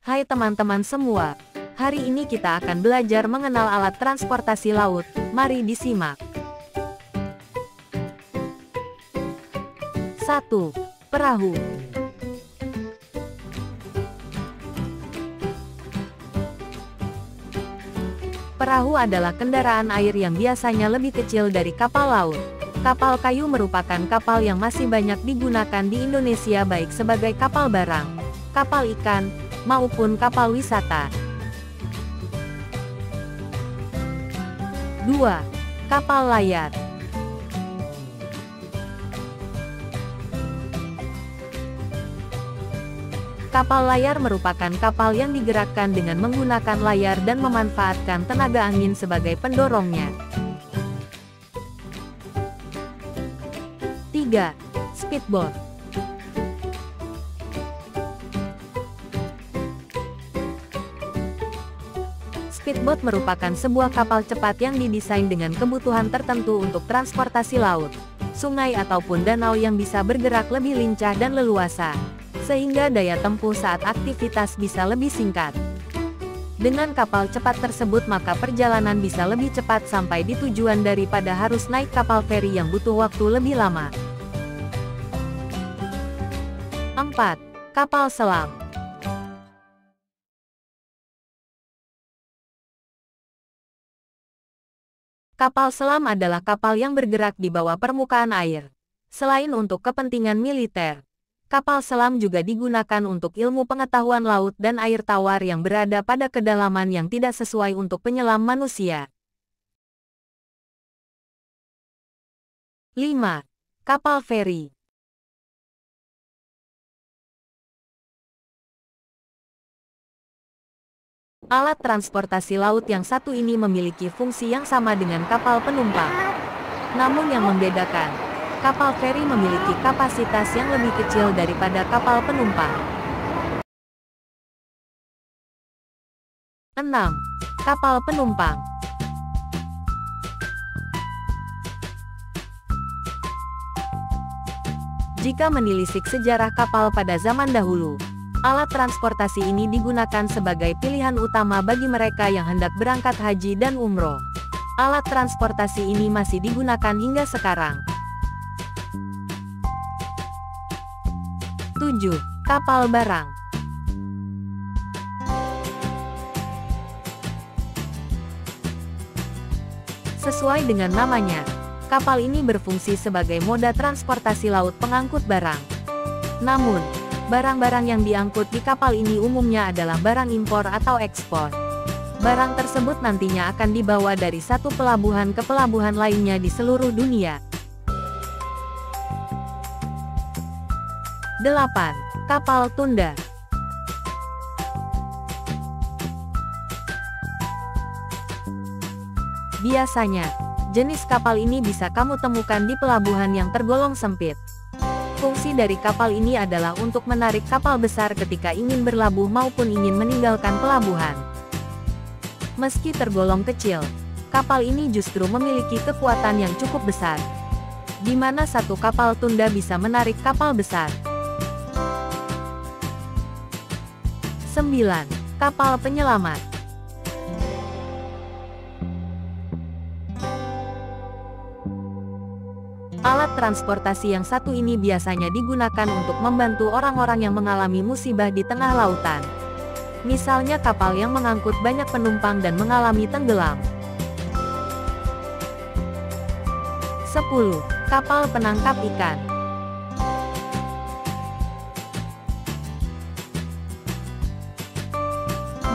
Hai teman-teman semua, hari ini kita akan belajar mengenal alat transportasi laut. Mari disimak. 1. Perahu. Perahu adalah kendaraan air yang biasanya lebih kecil dari kapal laut. Kapal kayu merupakan kapal yang masih banyak digunakan di Indonesia baik sebagai kapal barang, kapal ikan, maupun kapal wisata. 2. Kapal layar. Kapal layar merupakan kapal yang digerakkan dengan menggunakan layar dan memanfaatkan tenaga angin sebagai pendorongnya. 3. Speedboat. Speedboat merupakan sebuah kapal cepat yang didesain dengan kebutuhan tertentu untuk transportasi laut, sungai ataupun danau yang bisa bergerak lebih lincah dan leluasa, sehingga daya tempuh saat aktivitas bisa lebih singkat. Dengan kapal cepat tersebut maka perjalanan bisa lebih cepat sampai di tujuan daripada harus naik kapal feri yang butuh waktu lebih lama. 4. Kapal selam. Kapal selam adalah kapal yang bergerak di bawah permukaan air. Selain untuk kepentingan militer, kapal selam juga digunakan untuk ilmu pengetahuan laut dan air tawar yang berada pada kedalaman yang tidak sesuai untuk penyelam manusia. 5. Kapal feri. Alat transportasi laut yang satu ini memiliki fungsi yang sama dengan kapal penumpang. Namun yang membedakan, kapal feri memiliki kapasitas yang lebih kecil daripada kapal penumpang. 6. Kapal penumpang. Jika menelisik sejarah kapal pada zaman dahulu, alat transportasi ini digunakan sebagai pilihan utama bagi mereka yang hendak berangkat haji dan umroh. Alat transportasi ini masih digunakan hingga sekarang. 7. Kapal barang. Sesuai dengan namanya, kapal ini berfungsi sebagai moda transportasi laut pengangkut barang. Namun, barang-barang yang diangkut di kapal ini umumnya adalah barang impor atau ekspor. Barang tersebut nantinya akan dibawa dari satu pelabuhan ke pelabuhan lainnya di seluruh dunia. 8. Kapal tunda. Biasanya, jenis kapal ini bisa kamu temukan di pelabuhan yang tergolong sempit. Fungsi dari kapal ini adalah untuk menarik kapal besar ketika ingin berlabuh maupun ingin meninggalkan pelabuhan. Meski tergolong kecil, kapal ini justru memiliki kekuatan yang cukup besar, di mana satu kapal tunda bisa menarik kapal besar. 9. Kapal penyelamat. Alat transportasi yang satu ini biasanya digunakan untuk membantu orang-orang yang mengalami musibah di tengah lautan. Misalnya kapal yang mengangkut banyak penumpang dan mengalami tenggelam. 10. Kapal penangkap ikan.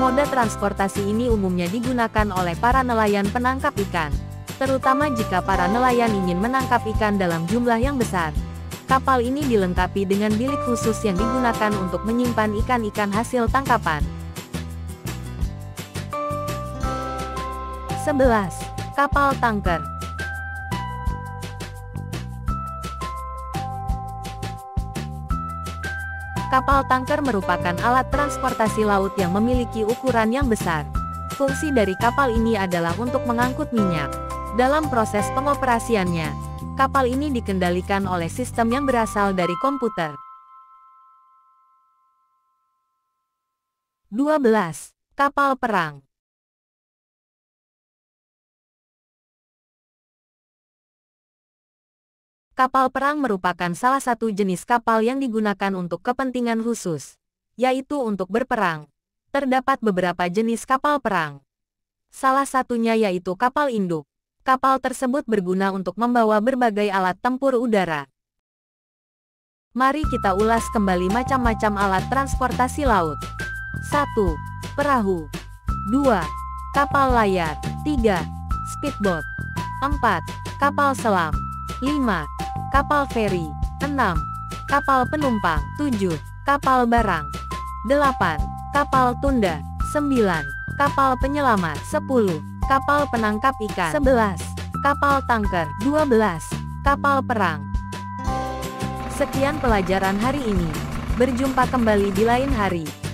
Moda transportasi ini umumnya digunakan oleh para nelayan penangkap ikan, terutama jika para nelayan ingin menangkap ikan dalam jumlah yang besar. Kapal ini dilengkapi dengan bilik khusus yang digunakan untuk menyimpan ikan-ikan hasil tangkapan. 11. Kapal tanker. Kapal tanker merupakan alat transportasi laut yang memiliki ukuran yang besar. Fungsi dari kapal ini adalah untuk mengangkut minyak. Dalam proses pengoperasiannya, kapal ini dikendalikan oleh sistem yang berasal dari komputer. 12. Kapal perang. Kapal perang merupakan salah satu jenis kapal yang digunakan untuk kepentingan khusus, yaitu untuk berperang. Terdapat beberapa jenis kapal perang. Salah satunya yaitu kapal induk. Kapal tersebut berguna untuk membawa berbagai alat tempur udara. Mari kita ulas kembali macam-macam alat transportasi laut. 1. Perahu. 2. Kapal layar. 3. Speedboat. 4. Kapal selam. 5. Kapal feri. 6. Kapal penumpang. 7. Kapal barang. 8. Kapal tunda. 9. Kapal penyelamat. 10. Kapal penangkap ikan. 11. Kapal tanker. 12. Kapal perang. Sekian pelajaran hari ini. Berjumpa kembali di lain hari.